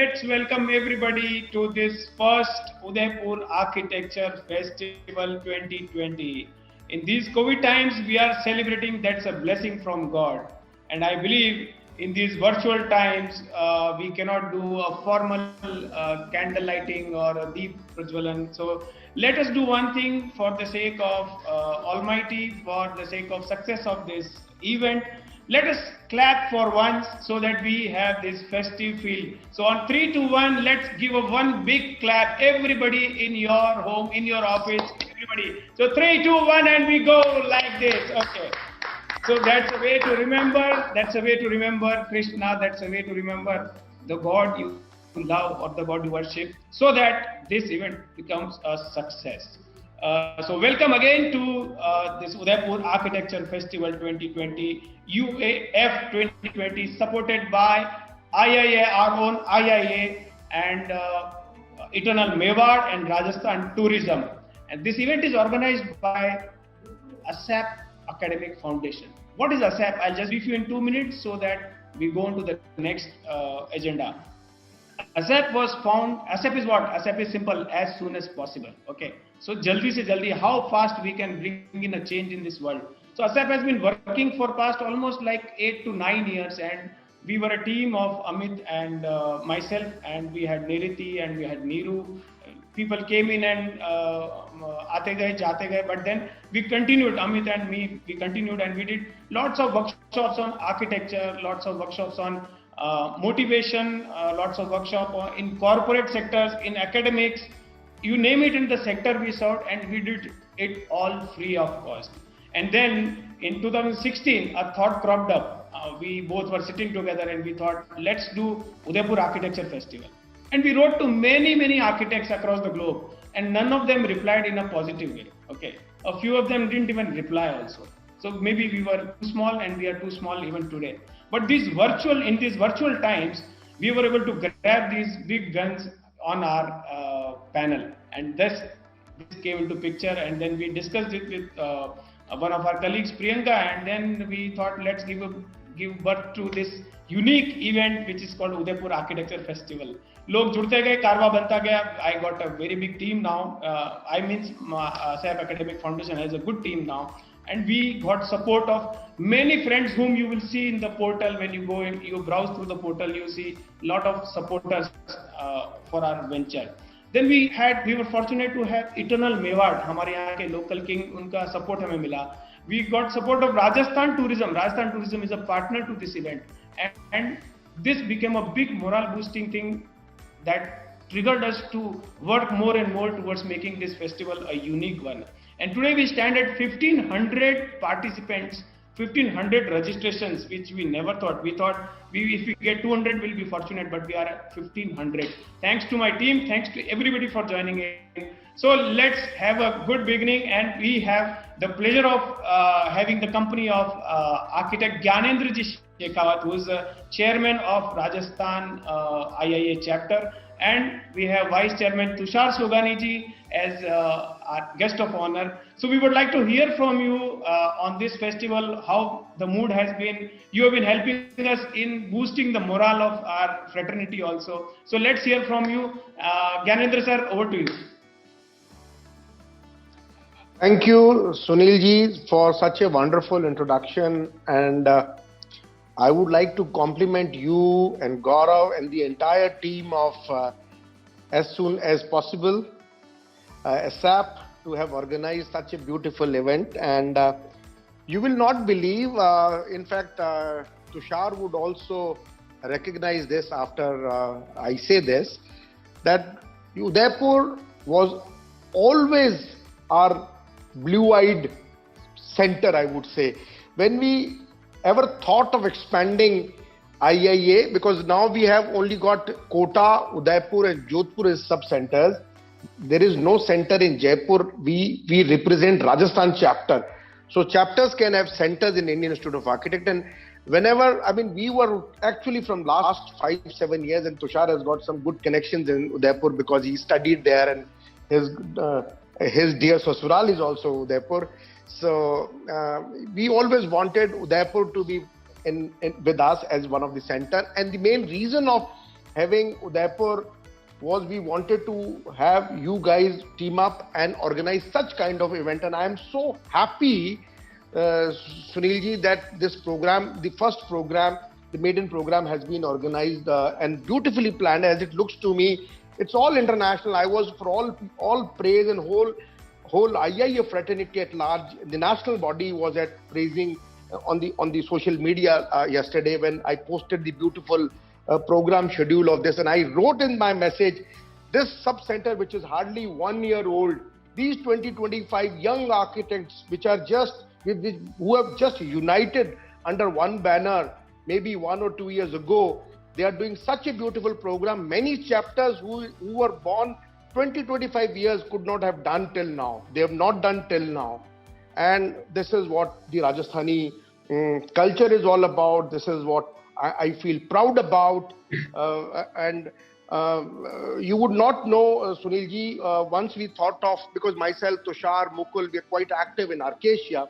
let's welcome everybody to this first Udaipur Architecture Festival 2020. In these COVID times, we are celebrating that's a blessing from God. And I believe in these virtual times, we cannot do a formal candle lighting or a deep prajwalan. So let us do one thing for the sake of Almighty, for the sake of success of this event. Let us clap for once so that we have this festive feel. So on 3 to 1, let's give a one big clap. Everybody in your home, in your office, everybody. So 3, 2, 1, and we go like this. Okay. So that's a way to remember. That's a way to remember Krishna. That's a way to remember the God you love or the God you worship, so that this event becomes a success. So welcome again to this Udaipur Architecture Festival 2020, UAF 2020, supported by IIA, our own IIA, and Eternal Mewar and Rajasthan Tourism. And this event is organized by ASAP Academic Foundation. What is ASAP? I'll just brief you in 2 minutes so that we go on to the next agenda. ASAP was found. ASAP is what? ASAP is simple, as soon as possible. Okay. So jaldi se jaldi, how fast we can bring in a change in this world. So ASAP has been working for past almost like 8 to 9 years, and we were a team of Amit and myself, and we had Niriti and we had Neeru. People came in and aate gaye, jate gaye, but then we continued, Amit and me, we continued and we did lots of workshops on architecture, lots of workshops on motivation, lots of workshops in corporate sectors, in academics, you name it in the sector we served, and we did it all free of cost. And then in 2016, a thought cropped up. We both were sitting together and we thought, let's do Udaipur Architecture Festival. And we wrote to many architects across the globe, and none of them replied in a positive way. Okay, a few of them didn't even reply also. So maybe we were too small, and we are too small even today. But in these virtual times, we were able to grab these big guns on our panel, and this came into picture. And then we discussed it with one of our colleagues, Priyanka, and then we thought, let's give birth to this unique event which is called Udaipur Architecture Festival. लोग जुड़ते गए, कारवा बनता गया. I got a very big team now. I mean, SAP Academic Foundation has a good team now, and we got support of many friends whom you will see in the portal. When you go in, you browse through the portal, you see lot of supporters for our venture. Then we were fortunate to have Eternal Mewar, हमारे यहाँ के local king, उनका support हमें मिला. We got support of Rajasthan Tourism. Rajasthan Tourism is a partner to this event, and this became a big morale boosting thing that triggered us to work more and more towards making this festival a unique one. And today we stand at 1,500 participants, 1,500 registrations, which we never thought. We thought if we get 200, we'll be fortunate, but we are at 1,500. Thanks to my team, thanks to everybody for joining in. So let's have a good beginning, and we have the pleasure of having the company of architect Gyanendra Shekhawat, who is the chairman of Rajasthan IIA chapter, and we have Vice Chairman Tushar Sogani ji as our guest of honor. So we would like to hear from you on this festival, how the mood has been. You have been helping us in boosting the morale of our fraternity also. So let's hear from you. Gyanendra sir, over to you. Thank you, Sunil ji, for such a wonderful introduction, and I would like to compliment you and Gaurav and the entire team of As Soon As Possible, ASAP, to have organized such a beautiful event. And you will not believe, in fact, Tushar would also recognize this after I say this, that Udaipur was always our blue-eyed center, I would say. When we ever thought of expanding IIA, because now we have only got Kota, Udaipur and Jodhpur as sub-centers. There is no center in Jaipur. We represent Rajasthan chapter. So chapters can have centers in Indian Institute of Architects. And whenever, we were actually from last 5-7 years, and Tushar has got some good connections in Udaipur because he studied there, and his dear Sasural is also Udaipur. So we always wanted Udaipur to be with us as one of the center. And the main reason of having Udaipur was we wanted to have you guys team up and organize such kind of event. And I am so happy, Sunilji, that this program, the first program, the maiden program has been organized and beautifully planned. As it looks to me, it's all international. I was for all praise, and whole IIA fraternity at large. The national body was at praising on the social media yesterday when I posted the beautiful program schedule of this, and I wrote in my message, this sub center which is hardly 1 year old, these 20-25 young architects which are just who have just united under one banner maybe 1 or 2 years ago, they are doing such a beautiful program. Many chapters who were born 20-25 years could not have done till now. They have not done till now. And this is what the Rajasthani culture is all about. This is what I feel proud about. And you would not know, Sunilji, once we thought of, because myself, Tushar, Mukul, we are quite active in Arcasia.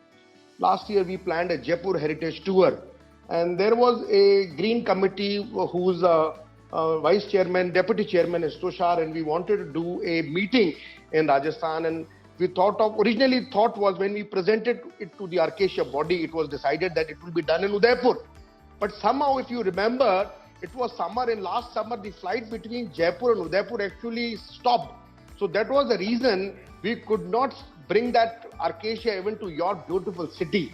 Last year we planned a Jaipur heritage tour. And there was a green committee whose vice chairman, deputy chairman is Tushar, and we wanted to do a meeting in Rajasthan. And we originally thought was when we presented it to the Arcasia body, it was decided that it will be done in Udaipur. But somehow, if you remember, it was summer, and last summer the flight between Jaipur and Udaipur actually stopped. So that was the reason we could not bring that Arcasia even to your beautiful city.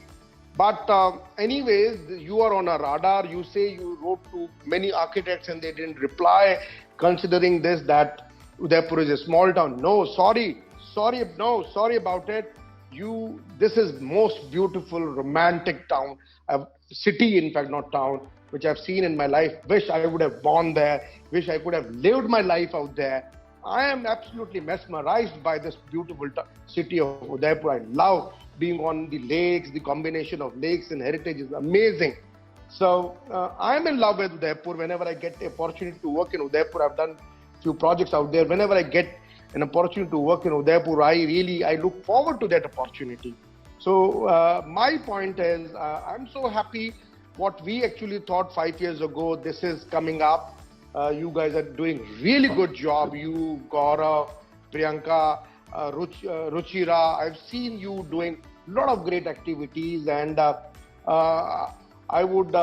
But anyways, you are on a radar. You say you wrote to many architects and they didn't reply, considering that Udaipur is a small town. No, sorry about it. This is most beautiful, romantic town, city, in fact, not town, which I've seen in my life. Wish I would have born there. Wish I could have lived my life out there. I am absolutely mesmerized by this beautiful city of Udaipur. I love being on the lakes. The combination of lakes and heritage is amazing. So I am in love with Udaipur. Whenever I get the opportunity to work in Udaipur, I've done few projects out there. Whenever I get an opportunity to work in Udaipur, I look forward to that opportunity. So my point is, I'm so happy what we actually thought 5 years ago, this is coming up. You guys are doing really good job. You, Gaurav, Priyanka, Ruchira, I've seen you doing a lot of great activities, and I would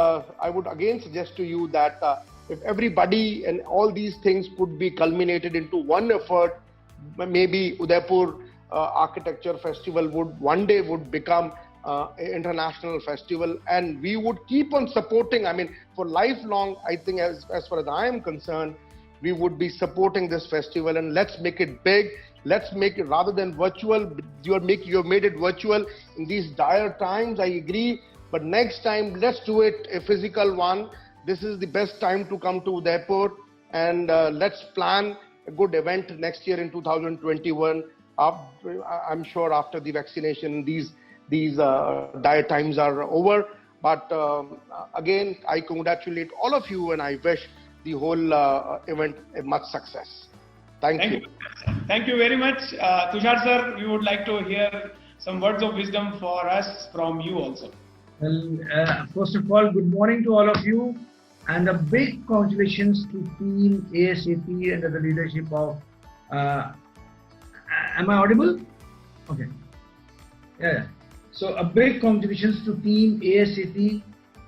again suggest to you that if everybody and all these things could be culminated into one effort, maybe Udaipur Architecture Festival one day would become an international festival, and we would keep on supporting. I mean, for lifelong, I think as far as I am concerned, we would be supporting this festival, and let's make it big. Let's make it rather than virtual. You've made it virtual in these dire times. I agree, but next time let's do it a physical one. This is the best time to come to Udaipur, and let's plan a good event next year in 2021. I'm sure after the vaccination, these dire times are over. But again, I congratulate all of you, and I wish the whole event a much success. Thank you. Thank you very much. Tushar sir, we would like to hear some words of wisdom for us from you also. Well, first of all, good morning to all of you, and a big congratulations to Team ASAP under the leadership of, am I audible? Okay. Yeah. So a big congratulations to Team ASAP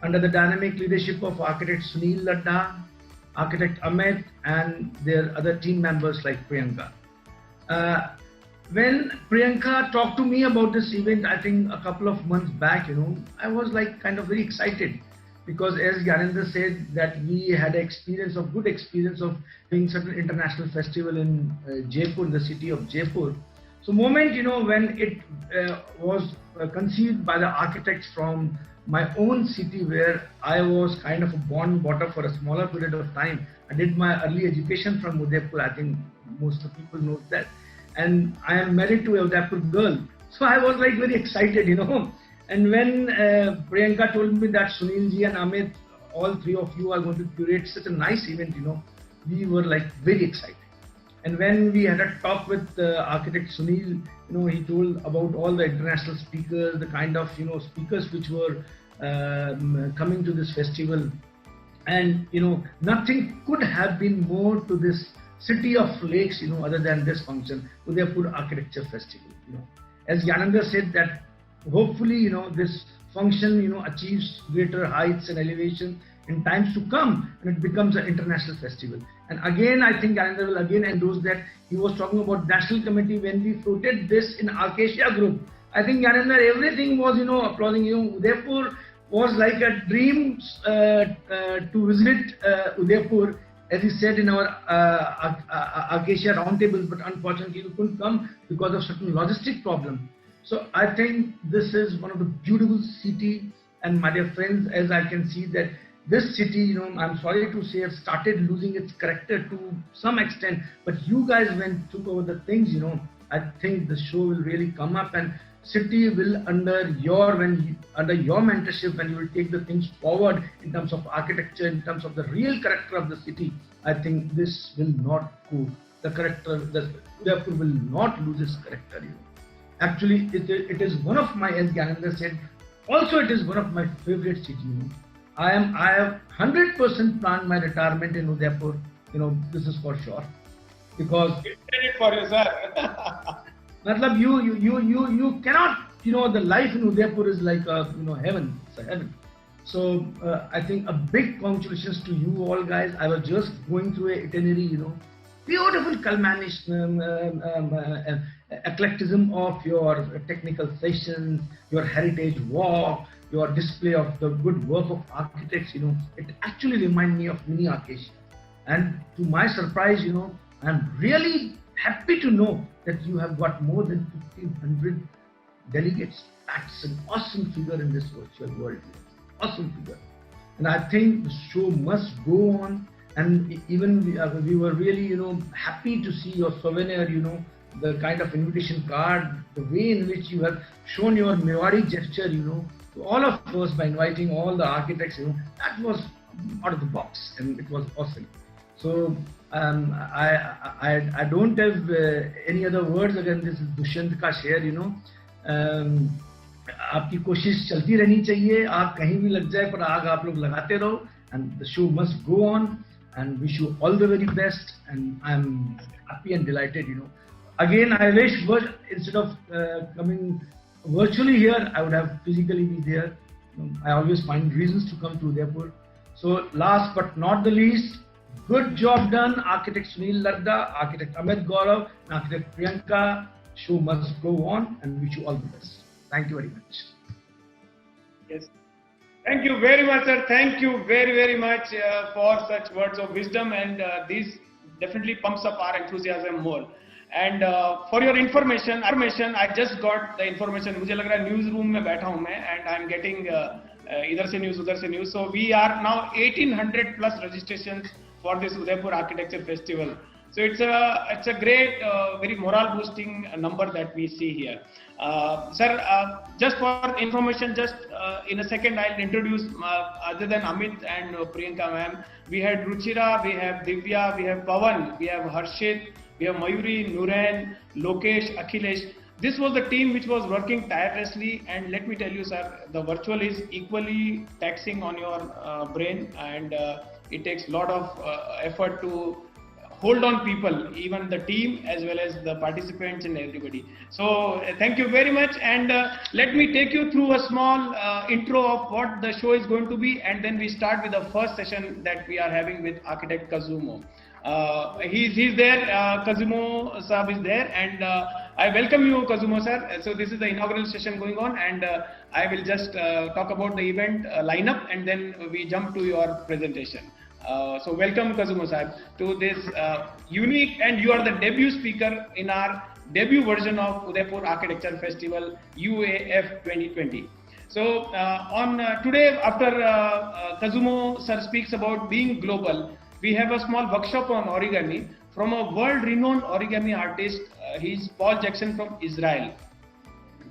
under the dynamic leadership of Architect Sunil Ladda, Architect Amit, and their other team members like Priyanka. When Priyanka talked to me about this event, I think a couple of months back, I was like kind of very excited, because as Gyanendra said, that we had good experience of doing certain international festival in Jaipur, the city of Jaipur. So moment, when it was conceived by the architects from my own city, where I was kind of born and brought up for a smaller period of time. I did my early education from Udaipur. I think most of the people know that. And I am married to a Udaipur girl. So I was like very excited, And when Priyanka told me that Sunilji and Amit, all three of you are going to curate such a nice event, we were like very excited. And when we had a talk with architect Sunil, he told about all the international speakers, the kind of speakers which were coming to this festival. And nothing could have been more to this city of lakes, other than this function, Udaipur Architecture Festival. As Yananda said, that hopefully, this function, achieves greater heights and elevation in times to come, and it becomes an international festival. And again, I think Yananda will again endorse that. He was talking about national committee when we floated this in Acacia group. I think Yananda, everything was, applauding. Udaipur was like a dream to visit Udaipur, as he said in our Acacia roundtables, but unfortunately we couldn't come because of certain logistic problem. So I think this is one of the beautiful city, and my dear friends, as I can see that this city, I'm sorry to say, has started losing its character to some extent, but you guys went took over the things, I think the show will really come up, and city will under your mentorship, when you will take the things forward in terms of architecture, in terms of the real character of the city. I think this will not go. The Udaipur will not lose its character. Actually, it is one of my, as Gyanendra said, also it is one of my favorite cities. I have 100% planned my retirement in Udaipur. This is for sure, because It's in it for you, sir. Matlab, you cannot, the life in Udaipur is like a, heaven. It's a heaven. So I think a big congratulations to you all guys. I was just going through a itinerary, beautiful culmination, eclecticism of your technical sessions, your heritage walk, your display of the good work of architects. It actually reminded me of mini Acacia. And to my surprise, I'm really happy to know that you have got more than 1,500 delegates. That's an awesome figure in this virtual world. Awesome figure. And I think the show must go on. And even we were really, happy to see your souvenir, the kind of invitation card, the way in which you have shown your Mewari gesture, to all of us by inviting all the architects, that was out of the box, and it was awesome. So I don't have any other words. Again, this is Dushyant ka share. आपकी कोशिश चलती रहनी चाहिए, आप कहीं भी लग जाए पर आग आप लोग लगाते रहो, and the show must go on, and wish you all the very best, and I'm happy and delighted. Again, I wish instead of coming virtually here, I would have physically be there. I always find reasons to come to Udaipur. So last but not the least, good job done, Architect Sunil Ladda, Architect Amit Gaurav, and Architect Priyanka. Show must go on, and wish you all the best. Thank you very much. Yes. Thank you very much, sir. Thank you very, very much for such words of wisdom, and this definitely pumps up our enthusiasm more. And for your information, I just got the information. मुझे लग रहा है newsroom में बैठा हूँ मैं, and I'm getting इधर से news, उधर से news. So we are now 1,800 plus registrations for this Udaipur Architecture Festival. So it's a great, very morale boosting number that we see here. Sir, just for information, just in a second I'll introduce, other than Amit and Priyanka ma'am, we had Ruchira, we have Divya, we have Pawan, we have Harshit, we have Mayuri, Nuren, Lokesh, Akhilesh. This was the team which was working tirelessly, and let me tell you, sir, the virtual is equally taxing on your brain, and it takes a lot of effort to hold on people, even the team as well as the participants and everybody. So thank you very much, and let me take you through a small intro of what the show is going to be, and then we start with the first session that we are having with architect Kazuma. He's there, Kazuma Saab is there, and I welcome you, Kazuma sir. So this is the inaugural session going on, and I will just talk about the event lineup, and then we jump to your presentation. So welcome Kazuma Sahib to this unique, and you are the debut speaker in our debut version of Udaipur Architecture Festival UAF 2020. So on today, after Kazuma sir speaks about being global, we have a small workshop on origami from a world-renowned origami artist. He's Paul Jackson from Israel.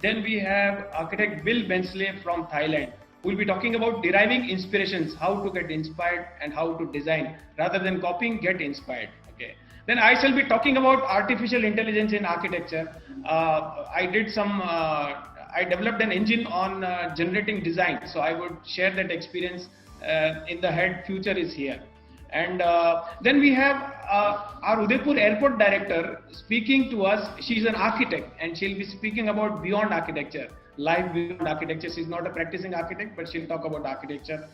Then we have architect Bill Bensley from Thailand, who will be talking about deriving inspirations, how to get inspired and how to design. Rather than copying, get inspired. Okay. Then I shall be talking about artificial intelligence in architecture. I developed an engine on generating design. So I would share that experience in the head future is here. And then we have our Udaipur airport director speaking to us. She's an architect and she'll be speaking about beyond architecture, life beyond architecture. She's not a practicing architect, but she'll talk about architecture,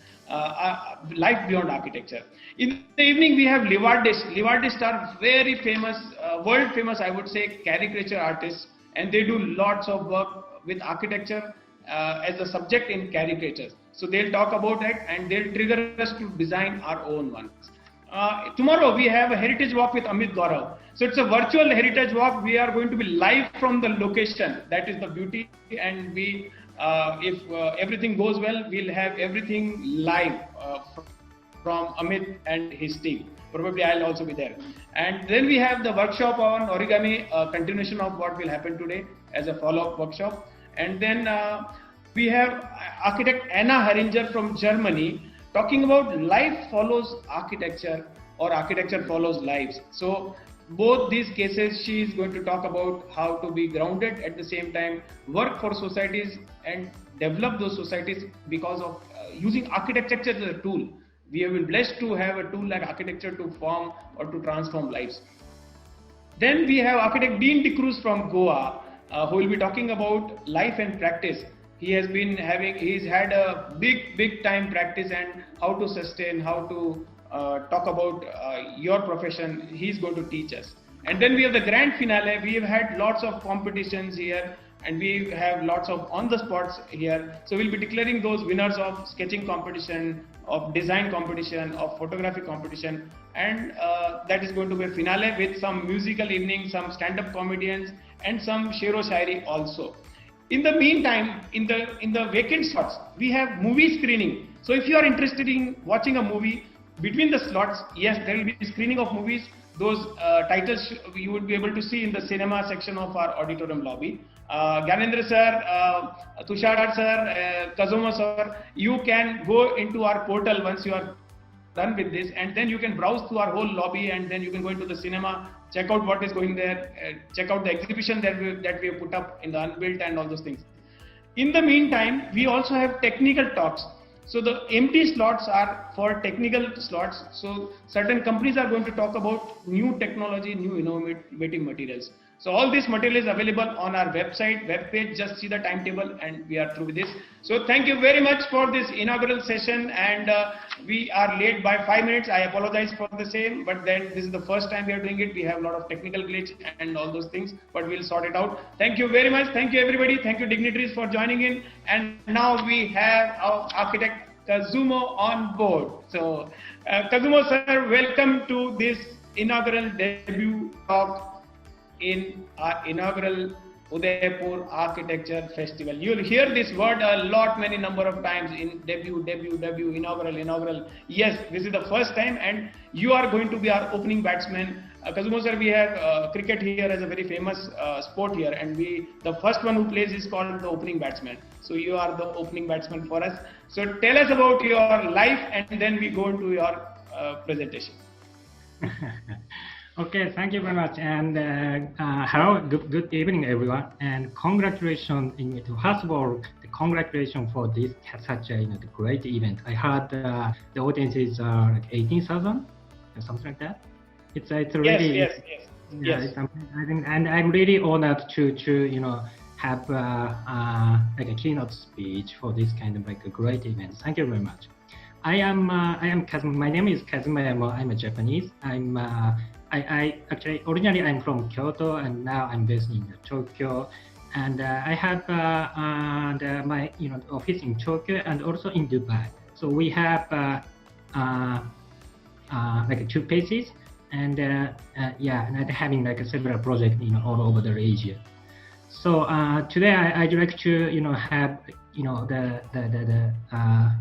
life beyond architecture. In the evening, we have Livardish. Livardish are very famous, world famous, I would say, caricature artists, and they do lots of work with architecture as a subject in caricatures. So they'll talk about it and they'll trigger us to design our own ones. Tomorrow we have a heritage walk with Amit Gaurav. So it's a virtual heritage walk. We are going to be live from the location. That is the beauty. And we, if everything goes well, we'll have everything live from Amit and his team. Probably I'll also be there. And then we have the workshop on origami, continuation of what will happen today as a follow-up workshop. And then we have architect Anna Haringer from Germany talking about life follows architecture or architecture follows lives. So both these cases, she is going to talk about how to be grounded at the same time, work for societies and develop those societies because of using architecture as a tool. We have been blessed to have a tool like architecture to form or to transform lives. Then we have architect Dean De Cruz from Goa, who will be talking about life and practice. He's had a big time practice and how to sustain, how to talk about your profession. He's going to teach us. And then we have the grand finale. We have had lots of competitions here and we have lots of on the spots here. So we'll be declaring those winners of sketching competition, of design competition, of photography competition, and that is going to be a finale with some musical evening, some stand-up comedians and some shero shairi also. In the meantime, in the vacant slots, we have movie screening. So if you are interested in watching a movie, between the slots, yes, there will be screening of movies. Those titles you would be able to see in the cinema section of our auditorium lobby. Gyanendra sir, Tushar sir, Kazuma sir, you can go into our portal once you are done with this, and then you can browse through our whole lobby, and then you can go into the cinema, check out what is going there, check out the exhibition that we have put up in the unbuilt and all those things. In the meantime, we also have technical talks. So the empty slots are for technical slots. So certain companies are going to talk about new technology, new innovative materials. So all this material is available on our website, webpage. Just see the timetable and we are through with this. So thank you very much for this inaugural session, and we are late by 5 minutes. I apologize for the same, but then this is the first time we are doing it. We have a lot of technical glitch and all those things, but we'll sort it out. Thank you very much. Thank you everybody. Thank you dignitaries for joining in. And now we have our architect Kazuma on board. So Kazuma sir, welcome to this inaugural debut talk in our inaugural Udaipur Architecture Festival. You'll hear this word a lot, many number of times in debut, inaugural. Yes, this is the first time, and you are going to be our opening batsman. Kazuma sir, we have cricket here as a very famous sport here, and the first one who plays is called the opening batsman. So you are the opening batsman for us. So tell us about your life, and then we go into your presentation. Okay, thank you very much, and hello, good evening, everyone, and congratulations. First of all, congratulations for this such a great event. I heard the audience is like 18,000 or something like that. It's really yes. It's amazing, and I'm really honored to have like a keynote speech for this kind of like a great event. Thank you very much. I am Kazuma. My name is Kazuma Yamao. I'm a Japanese. I actually originally I'm from Kyoto, and now I'm based in Tokyo, and I have my office in Tokyo and also in Dubai. So we have like 2 places, and and having like several projects all over the region. So today I'd like to have the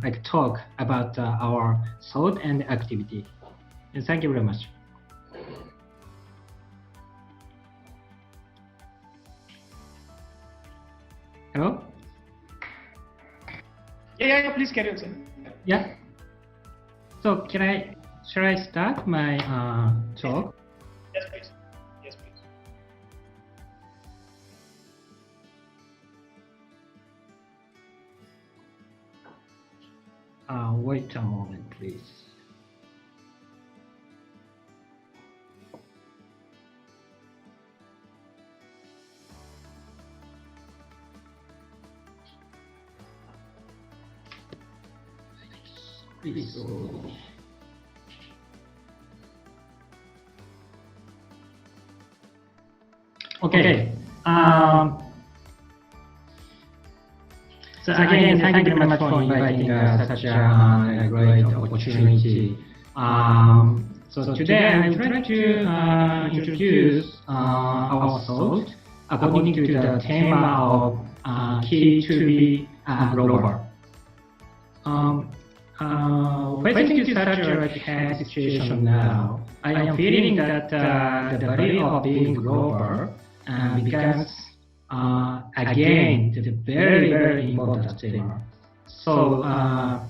like talk about our thought and activity. And thank you very much. Hello? Yeah, please carry on, sir. Yeah. So shall I start my talk? Yes, please. Yes, please. Wait a moment, please. Please. Okay. So again, thank you very much for inviting such a great opportunity. So today I would like to introduce our thought according to the theme of key to be global. Facing to such a health situation now, I am feeling that the value of being global becomes again the very, very important theme. So I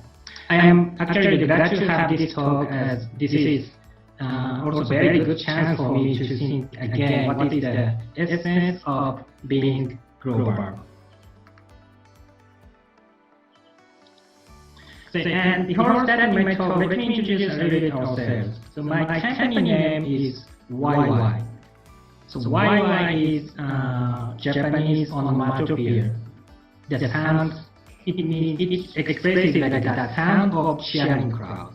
am actually glad to have this talk, as this is also a very good chance for me to think again what is the essence of being global. So, and before starting my talk, let me introduce a little bit ourselves. So my company name is YY. So YY is Japanese onomatopoeia. The sound, it expresses like the sound of cheering crowd,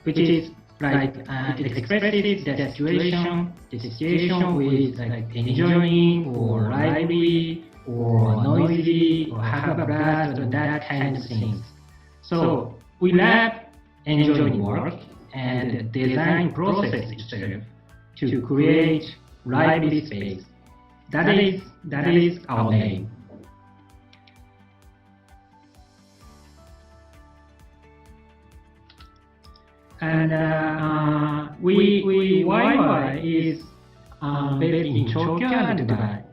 which is like it expresses the situation with like enjoying or lively or noisy or have a blast or that kind of things. So we love enjoying work and design process itself to create lively space. That is our name. And YY is based in Tokyo and Dubai.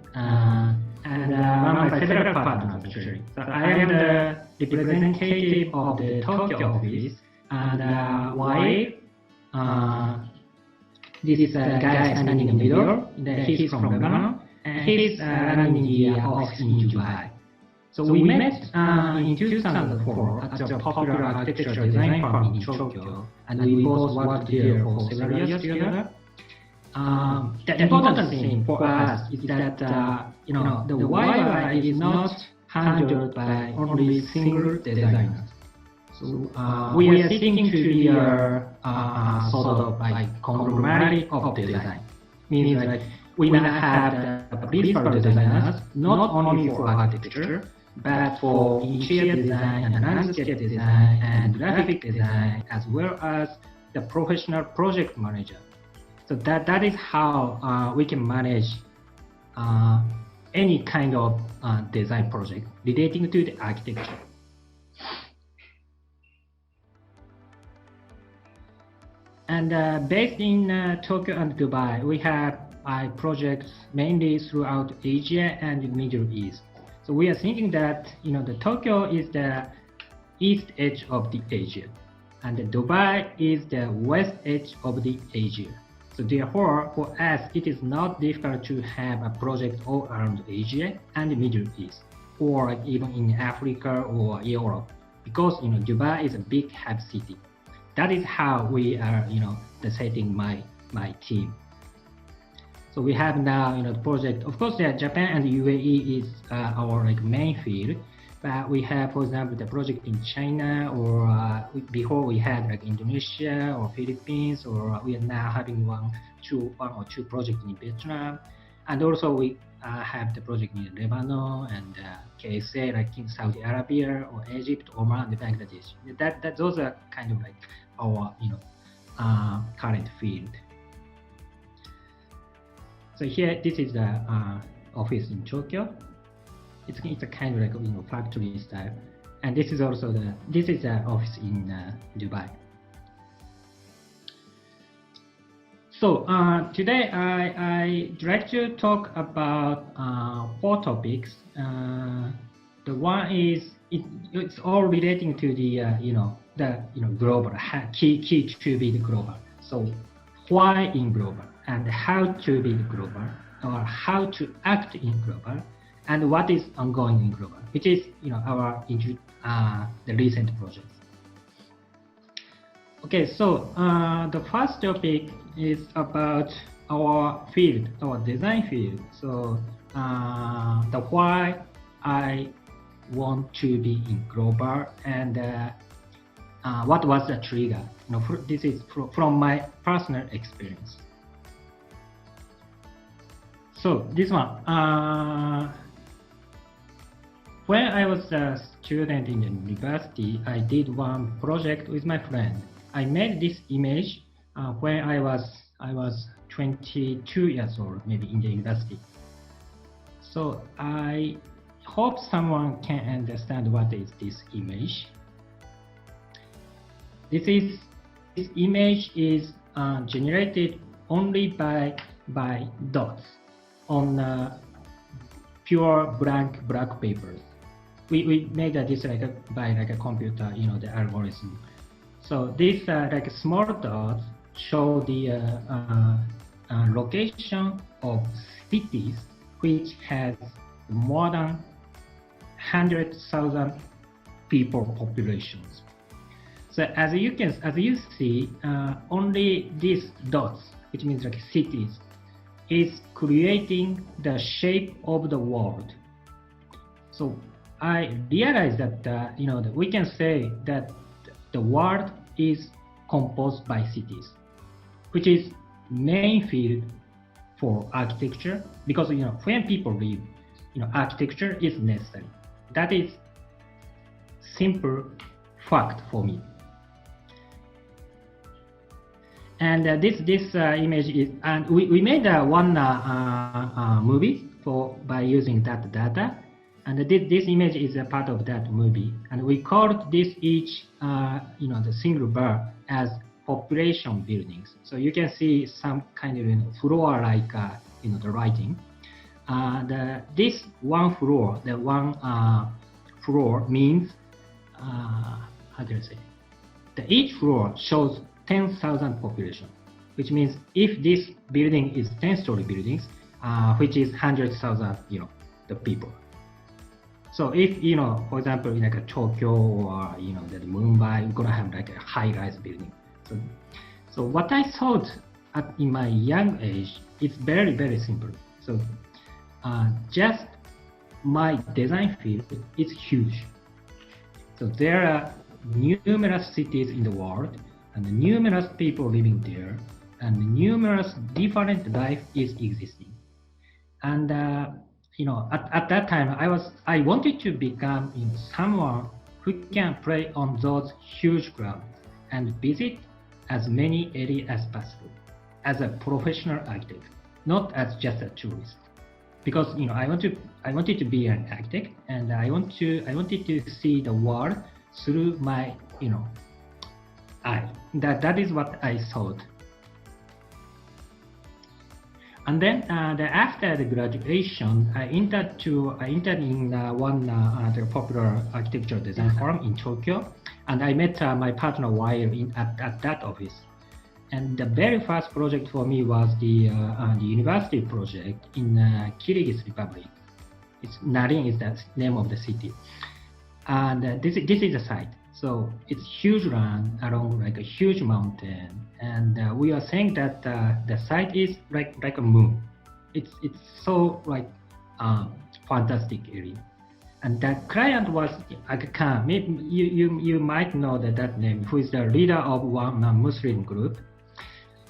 And run by several partners actually. So I am the representative of the Tokyo office, and why this is a guy standing in the middle. He's from Lebanon, and he's running the office in Dubai. So we met in 2004 at the popular architectural design firm in Tokyo, and we both worked there for several years together. The important thing for us is that the YY is not handled by only single designers. So we are seeking to be a sort of like conglomerate of design. Means like we might have the principal designers not only for architecture, but for interior design and landscape design and graphic design, as well as the professional project manager. So that is how we can manage any kind of design project relating to the architecture. And based in Tokyo and Dubai, we have projects mainly throughout Asia and the Middle East. So we are thinking that the Tokyo is the east edge of the Asia, and the Dubai is the west edge of the Asia. So therefore, for us, it is not difficult to have a project all around Asia and the Middle East, or even in Africa or Europe, because Dubai is a big hub city. That is how we are, setting my team. So we have now, the project. Of course, Japan and UAE is our main field, but we have, for example, the project in China, or before we had Indonesia or Philippines, or we are now having one or two projects in Vietnam, and also we have the project in Lebanon and KSA, like in Saudi Arabia or Egypt, Oman, and Bangladesh. Those are kind of our current field. So here, this is the office in Tokyo. It's a kind of factory style, and this is also the office in Dubai. So today I'd like to talk about 4 topics. The one is it's all relating to the global key to be the global. So why in global, and how to be global, or how to act in global, and what is ongoing in global, which is our the recent projects. Okay, so the first topic is about our field, our design field. So the why I want to be in global, and what was the trigger. This is from my personal experience. So this one, when I was a student in the university, I did one project with my friend. I made this image when I was 22 years old, maybe in the university. So I hope someone can understand what is this image. This image is generated only by dots on pure blank black papers. We made this by a computer, the algorithm. So these like small dots show the location of cities which has more than 100,000 people populations. So as you see, only these dots, which means like cities, is creating the shape of the world. So I realized that that we can say that the world is composed by cities, which is main field for architecture, because when people live, architecture is necessary. That is simple fact for me. And this image is, and we made one movie by using that data, and this image is a part of that movie, and we called this each the single bar as population buildings. So you can see some kind of floor like the writing. This one floor, the one floor means how do I say? Each floor shows 10,000 population, which means if this building is 10-story buildings, which is 100,000, the people. So if for example, in like a Tokyo or the Mumbai, we're gonna have like a high-rise building. So what I thought in my young age, it's very, very simple. So just my design field is huge. So there are numerous cities in the world, and numerous people living there, and numerous different life is existing. And at that time, I wanted to become someone who can play on those huge grounds and visit as many areas as possible as a professional architect, not as just a tourist. Because I wanted to be an architect, and I wanted to see the world through my eye. That is what I thought. And then after the graduation, I entered in one the popular architectural design firm in Tokyo, and I met my partner while at that office. And the very first project for me was the university project in Kyrgyz Republic. Narin is the name of the city, and this is the site. So it's huge land along like a huge mountain, and we are saying that the site is like a moon. It's so like fantastic area. And that client was Aga Khan. Maybe you might know that name, who is the leader of one Muslim group.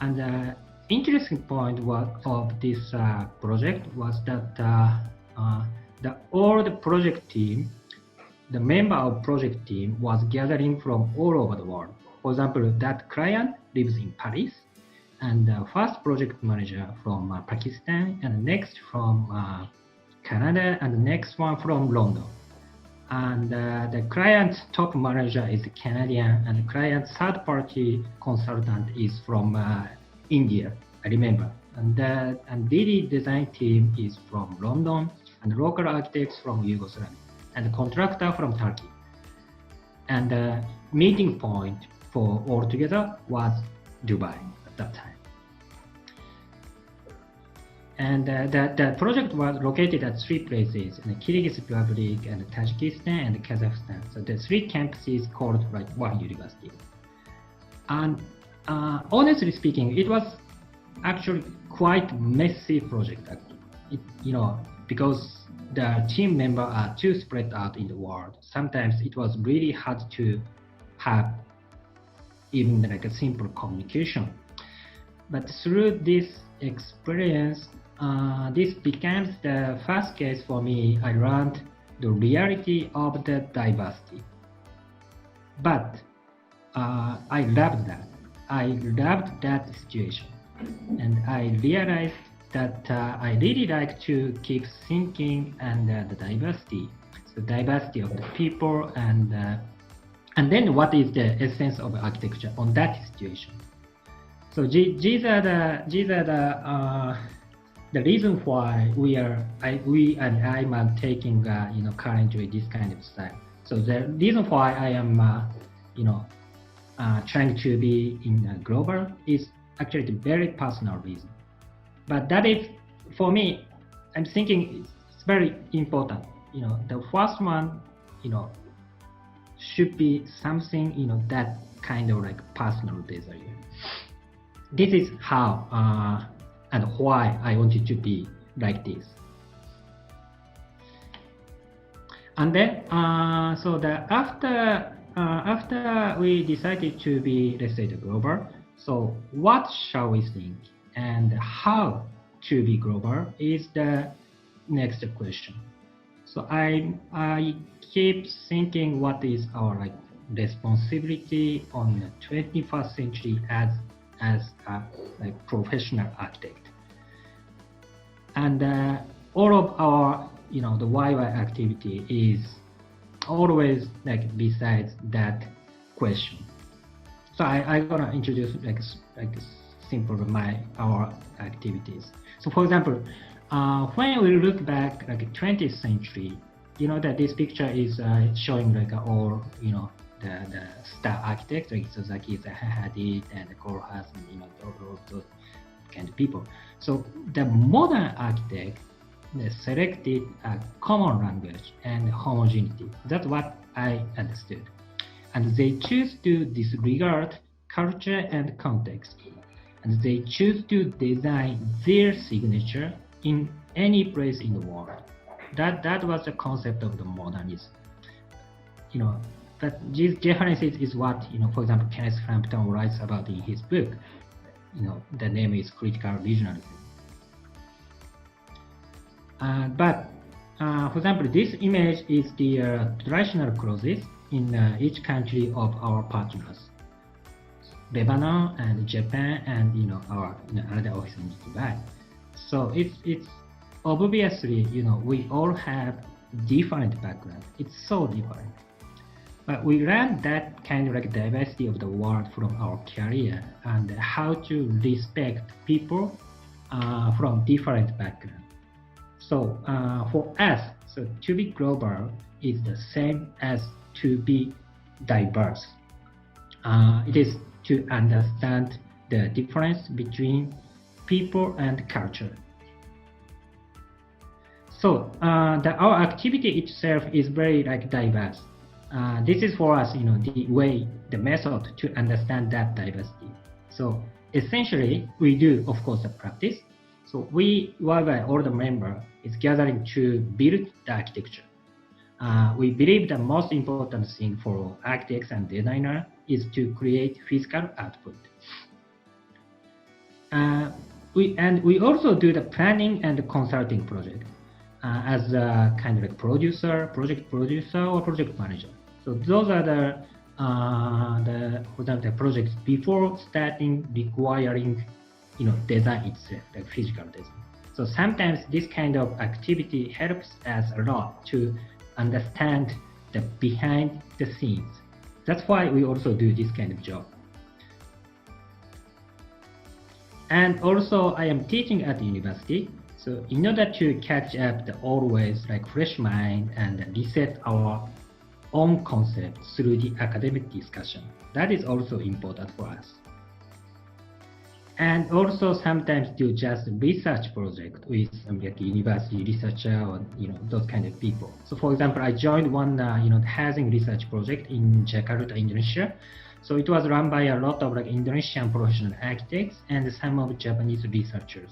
And the interesting point of this project was that all the project team, the member of project team was gathering from all over the world. For example, that client lives in Paris, and the first project manager from Pakistan, and next from Canada, and the next one from London. And the client's top manager is Canadian, and the client's third-party consultant is from India, I remember. And DD design team is from London, and local architects from Yugoslavia, and the contractor from Turkey. And the meeting point for all together was Dubai at that time. And the project was located at 3 places, in the Kyrgyz Republic, and Tajikistan, and Kazakhstan. So the 3 campuses called like one university. And honestly speaking, it was actually quite messy project. Because the team members are too spread out in the world. Sometimes it was really hard to have even like a simple communication. But through this experience, this becomes the first case for me. I learned the reality of the diversity. But I loved that. I loved that situation. And I realized that I really like to keep thinking and the diversity. The diversity of the people and then what is the essence of architecture on that situation. So these are the reason why we and I am taking currently this kind of style. So the reason why I am trying to be in global is actually the very personal reason. But that is, for me, I'm thinking it's very important. The first one, should be something, that kind of like personal desire. This is how and why I wanted to be like this. And then, so after we decided to be, let's say, the global, so what shall we think and how to be global is the next question. So I keep thinking what is our responsibility on the 21st century as a professional architect. And all of our the YY activity is always besides that question. So I gonna introduce simple our activities. So for example, when we look back 20th century, that this picture is showing all the star architects like Suzaki, Hadid, and Kohlhaas, and all those kind of people. So the modern architect selected a common language and homogeneity. That's what I understood. And they choose to disregard culture and context. And they choose to design their signature in any place in the world. That was the concept of the modernism. But these differences is what, for example, Kenneth Frampton writes about in his book. The name is Critical Regionalism. But for example, this image is the traditional clothes in each country of our partners. Lebanon and Japan and our another office in Dubai. So it's obviously we all have different background. It's so different. But we learn that kind of diversity of the world from our career and how to respect people from different backgrounds. So for us, so to be global is the same as to be diverse. It is to understand the difference between people and culture. So our activity itself is very diverse. This is for us, the method to understand that diversity. So essentially, we do, of course, a practice. So all the member is gathering to build the architecture. We believe the most important thing for architects and designers is to create physical output. We also do the planning and the consulting project as a kind of project producer or project manager. So those are the projects before starting requiring design itself, like physical design. So sometimes this kind of activity helps us a lot to understand the behind the scenes. That's why we also do this kind of job. And also I am teaching at the university. So in order to catch up the always fresh mind and reset our own concept through the academic discussion, that is also important for us. And also sometimes do just research project with university researcher or those kind of people. So for example, I joined one housing research project in Jakarta, Indonesia. So it was run by a lot of like Indonesian professional architects and some of Japanese researchers.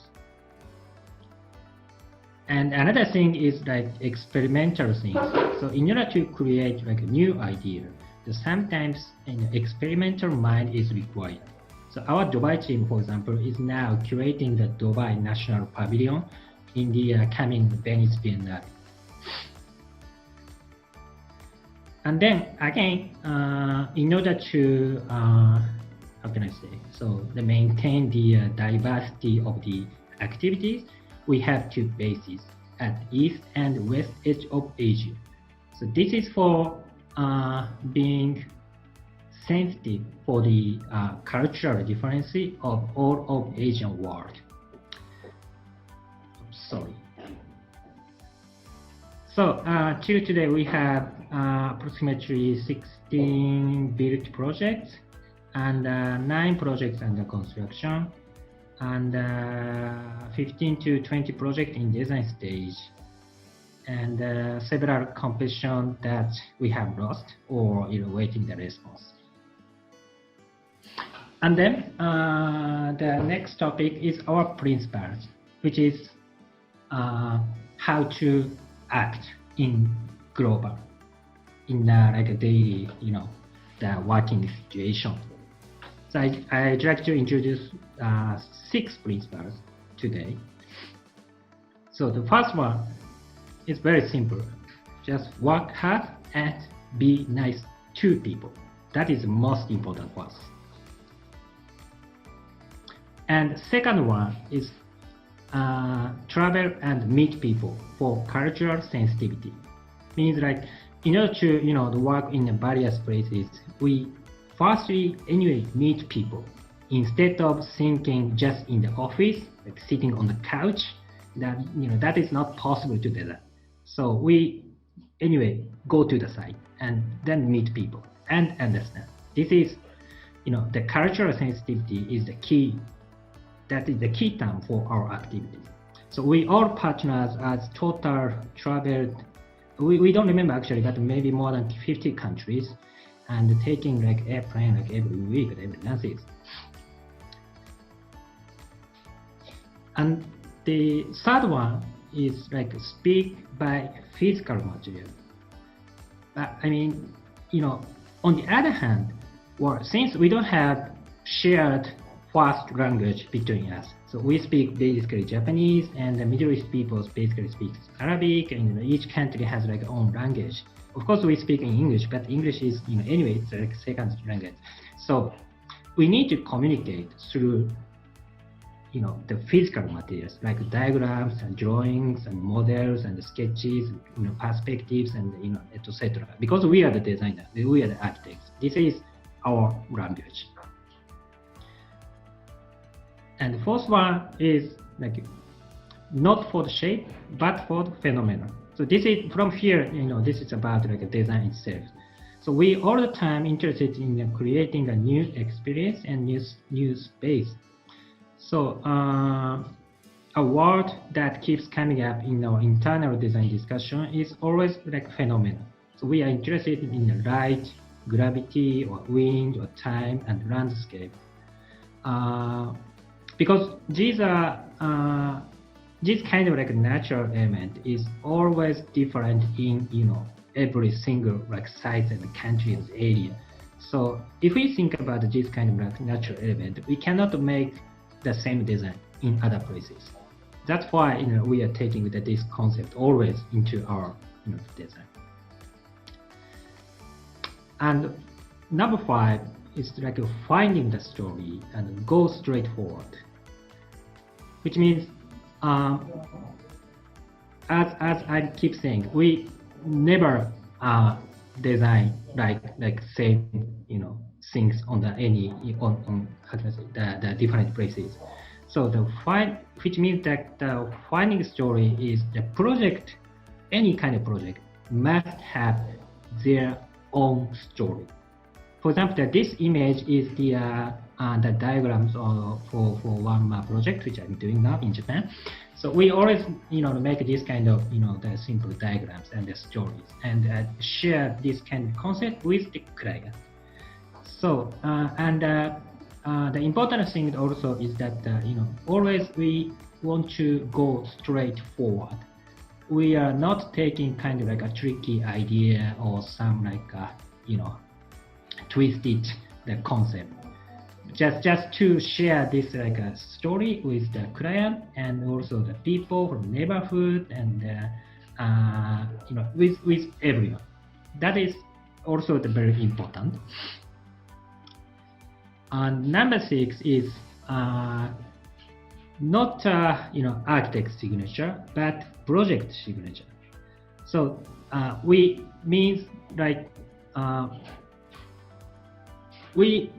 And another thing is like experimental things. So in order to create like a new idea, sometimes an experimental mind is required. So our Dubai team, for example, is now curating the Dubai National Pavilion in the coming Venice Biennale. And then again, in order to, how can I say, so to maintain the diversity of the activities, we have two bases at east and west edge of Asia. So this is for being sensitive for the cultural differences of all of Asian world. Sorry. So till today we have approximately 16 built projects and 9 projects under construction and 15 to 20 projects in design stage, and several competitions that we have lost or waiting the response. And then the next topic is our principles, which is how to act in global, in like a daily, the working situation. So I'd like to introduce 6 principles today. So the first one is very simple. Just work hard and be nice to people. That is the most important for us. And second one is travel and meet people for cultural sensitivity. Means like in order to work in various places, we firstly anyway meet people instead of thinking just in the office, like sitting on the couch. That that is not possible to do that. So we anyway go to the site and then meet people and understand. This is the cultural sensitivity is the key. That is the key term for our activities. So we all partners as total traveled, we don't remember actually, but maybe more than 50 countries, and taking like airplane like every week, every month. And the third one is like speak by physical material. I mean, on the other hand, well, since we don't have shared first language between us, so we speak basically Japanese, and the Middle East people basically speak Arabic, and each country has like own language. Of course, we speak in English, but English is anyway it's like second language. So we need to communicate through the physical materials like diagrams and drawings and models and sketches, perspectives and etc. Because we are the designer, we are the architects. This is our language. And the fourth one is like not for the shape, but for the phenomenon. So this is from here, this is about like a design itself. So we all the time interested in creating a new experience and new space. So a word that keeps coming up in our internal design discussion is always like phenomenon. So we are interested in the light, gravity, or wind, or time, and landscape. Because these are this kind of like natural element is always different in every single like site and country and area. So if we think about this kind of like natural element, we cannot make the same design in other places. That's why we are taking this concept always into our design. And number 5 is like finding the story and go straight forward, which means as I keep saying, we never design like same things on the how can I say, the different places. So which means that the finding story is the project. Any kind of project must have their own story. For example, this image is the diagrams for one project which I'm doing now in Japan. So we always make this kind of the simple diagrams and the stories and share this kind of concept with the client. So the important thing also is that always we want to go straight forward. We are not taking kind of like a tricky idea or some like twisted the concept. Just to share this like a story with the client and also the people from neighborhood and with everyone. That is also the very important. And number 6 is not architect signature, but project signature. So we means like we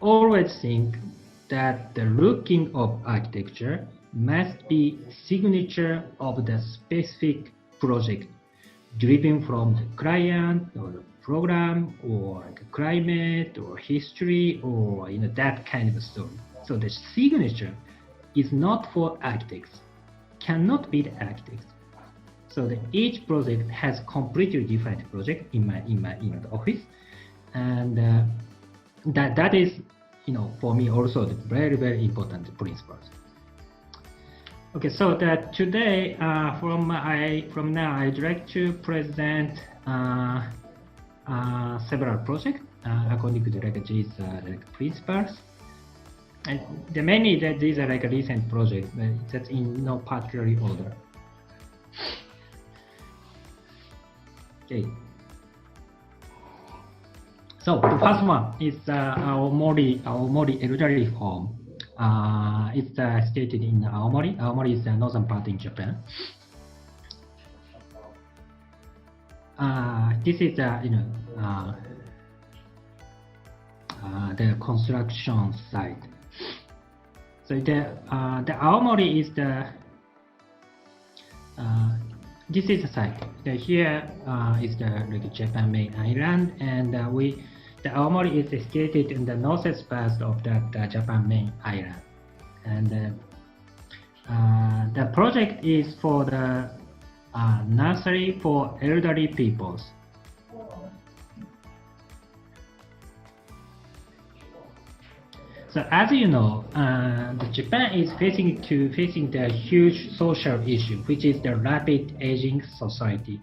always think that the looking of architecture must be signature of the specific project, driven from the client or the program or like climate or history or that kind of story. So the signature is not for architects, cannot be the architects. So each project has completely different project in my the office, and that is for me also the very, very important principles. Okay, so that today from now I'd like to present several projects according to these principles. And mainly that these are like a recent project, but that's in no particular order. Okay. So the first one is Aomori elderly home. It's stated in Aomori. Aomori is the northern part in Japan. This is the construction site. So the Aomori is the this is the site. Here is the Japan main island, and the Aomori is situated in the northeast part of the Japan main island. And the project is for the nursery for elderly peoples. So as you know, Japan is facing the huge social issue, which is the rapid aging society.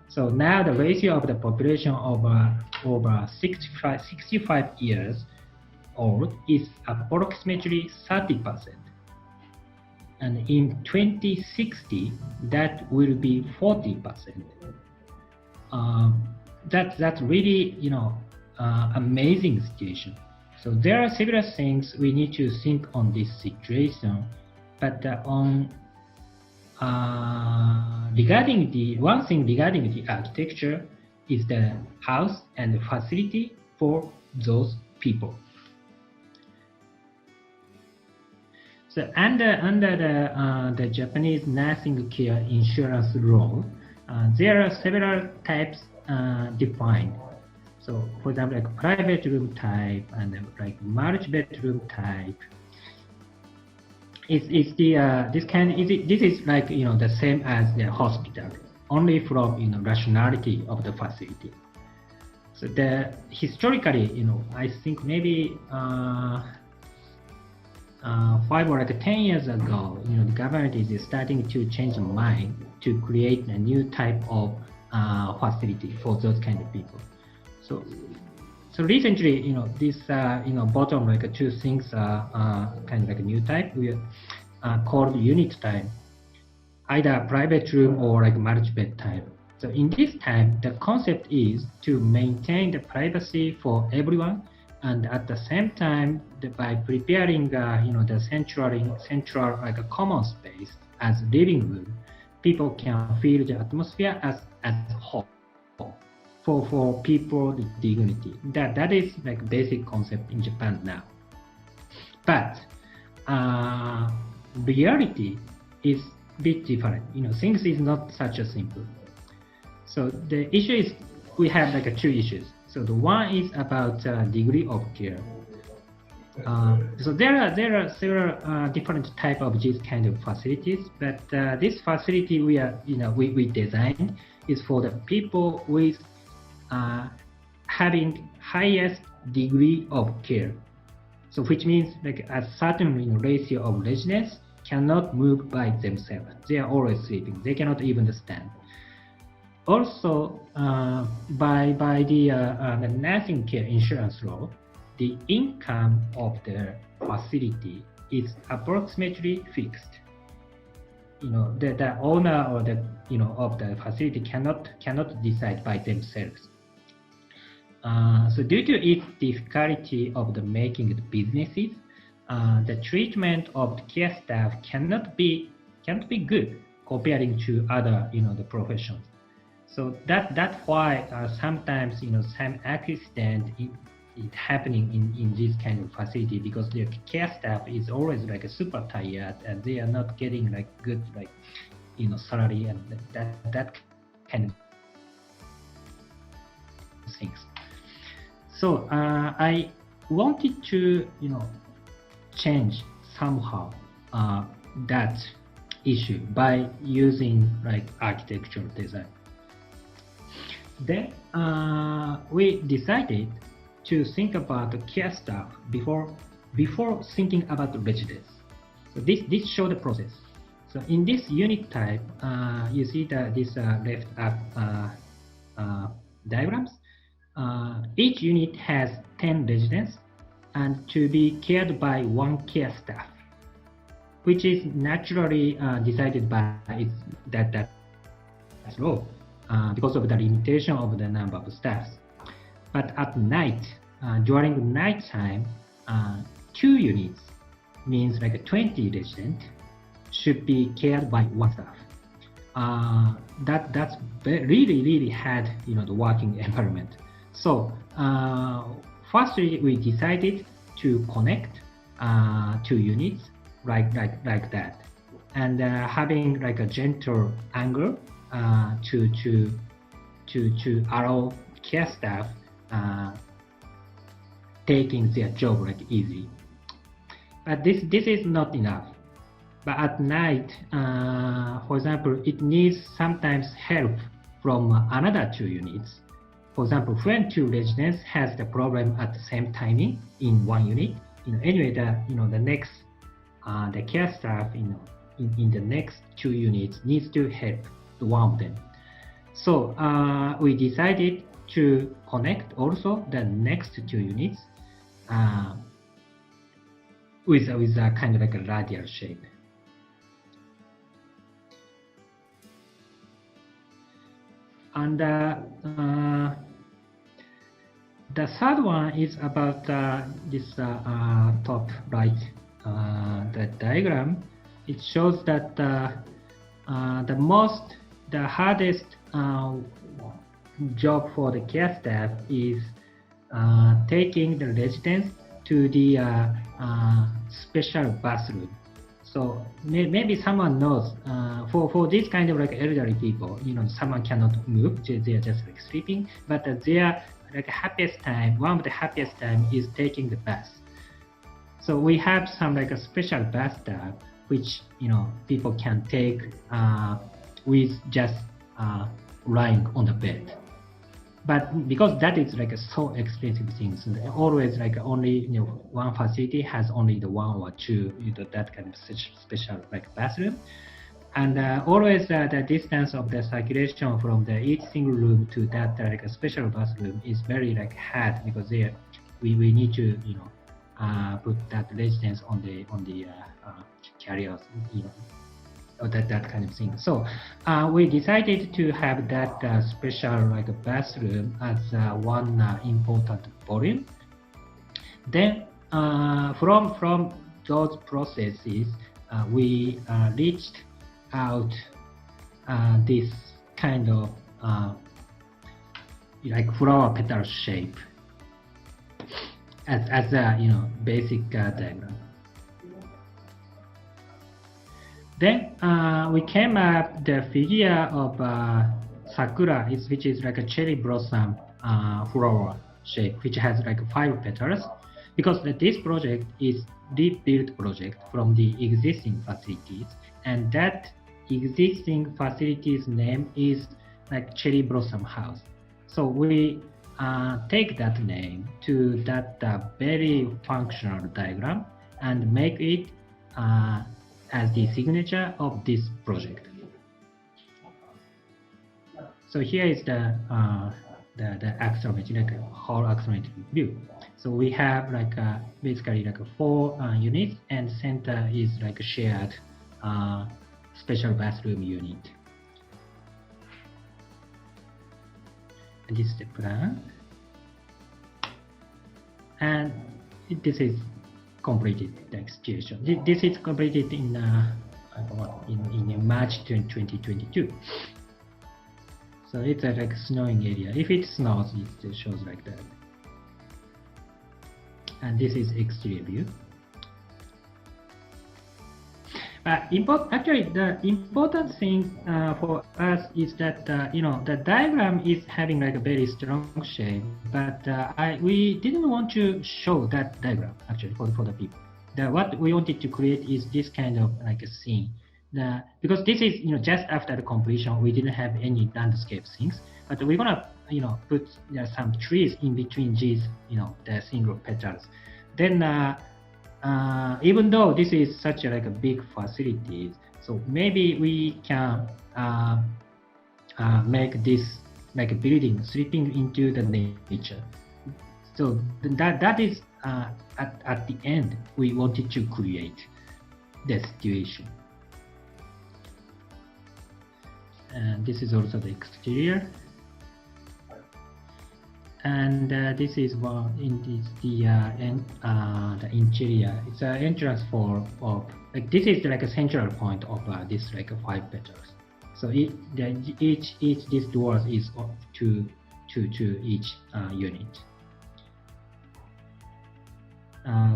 So now the ratio of the population over 65 years old is approximately 30%. And in 2060, that will be 40%. That's really amazing situation. So there are several things we need to think on this situation, but regarding the architecture is the house and the facility for those people. So under the Japanese nursing care insurance law, there are several types defined. So, for example, like private room type and like multi-bedroom type. This is like the same as the hospital, only from rationality of the facility. So historically, I think maybe 5 or 10 years ago, the government is starting to change their mind to create a new type of facility for those kind of people. So recently, this bottom like 2 things are kind of like a new type. We are called unit type, either private room or like multi-bed type. So in this type, the concept is to maintain the privacy for everyone, and at the same time, by preparing the central like a common space as living room, people can feel the atmosphere as home. For people with dignity. That is like basic concept in Japan now. But reality is a bit different. Things is not such a simple. So the issue is we have like 2 issues. So the one is about degree of care. So there are several different type of these kind of facilities, but this facility we designed is for the people with having highest degree of care. So which means like a certain ratio of residents cannot move by themselves. They are always sleeping. They cannot even stand. Also, by the nursing care insurance law, the income of the facility is approximately fixed. The owner or the of the facility cannot decide by themselves. So due to its difficulty of the making the businesses, the treatment of the care staff cannot be good comparing to other the professions. So that's why sometimes some accident is happening in this kind of facility, because the care staff is always like super tired and they are not getting like good salary and that kind of things. So I wanted to change somehow that issue by using like architectural design. Then we decided to think about the care staff before thinking about the residents. So this shows the process. So in this unit type, you see that this left up diagrams. Each unit has 10 residents and to be cared by one care staff, which is naturally decided by that law because of the limitation of the number of staffs. But at night, during night time, 2 units means like 20 residents should be cared by one staff. That's really had the working environment. So firstly, we decided to connect 2 units like that, and having like a gentle angle to allow care staff taking their job like easy. But this is not enough. But at night, for example, it needs sometimes help from another 2 units. For example, when 2 residents has the problem at the same timing in one unit, anyway, the next the care staff in the next 2 units needs to help the one of them. So we decided to connect also the next 2 units with a kind of like a radial shape. And the third one is about this top right the diagram. It shows that the hardest job for the care staff is taking the residents to the special bathroom. So maybe someone knows for this kind of like elderly people, someone cannot move; they are just like sleeping. But their like happiest time, one of the happiest time is taking the bath. So we have some like a special bathtub which people can take with just lying on the bed. But because that is like a so expensive thing, so always like only one facility has only the 1 or 2 that kind of special like bathroom, and always the distance of the circulation from the each single room to that like a special bathroom is very like hard, because there we need to put that residence on the carriers, or that kind of thing. So we decided to have that special like a bathroom as one important volume. Then from those processes, we reached out this kind of like flower petal shape as a basic diagram. Then we came up the figure of sakura, which is like a cherry blossom flower shape, which has like 5 petals, because this project is rebuilt project from the existing facilities, and that existing facilities name is like cherry blossom house. So we take that name to that very functional diagram and make it as the signature of this project. So here is the axonometric, like whole axonometric view. So we have like basically like 4 units, and center is like a shared special bathroom unit. And this is the plan, and this is completed the execution. This is completed in March 2022. So it's a like snowing area. If it snows, it shows like that. And this is exterior view. Actually, the important thing for us is that the diagram is having like a very strong shape, but we didn't want to show that diagram actually for the people. What we wanted to create is this kind of like a scene. Because this is just after the completion, we didn't have any landscape things, but we're gonna put some trees in between these the single petals. Then even though this is such a big facility, so maybe we can make this like a building slipping into the nature. So that is at the end we wanted to create the situation. And this is also the exterior, and this is the interior. It's an entrance of this is like a central point of this 5 petals. So each these doors is to each unit.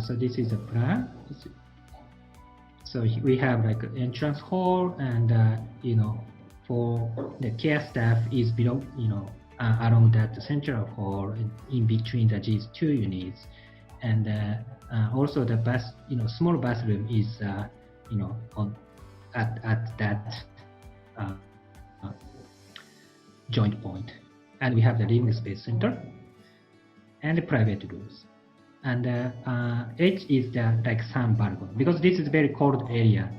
So this is a plan. So we have like an entrance hall, and for the care staff is below, along that central hall in between these 2 units, and also the small bathroom is on at that joint point, and we have the living space center and the private rooms, and H is the sun balcony, because this is a very cold area.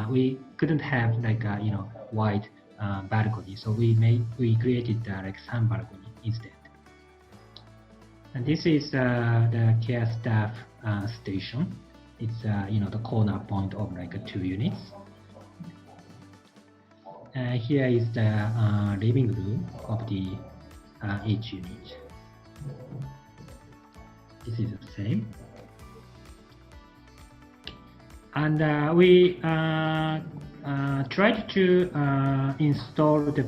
We couldn't have wide balcony, so we created the sun balcony instead. And this is the care staff station. It's the corner point of 2 units. Here is the living room of the each unit. This is the same. And we tried to install the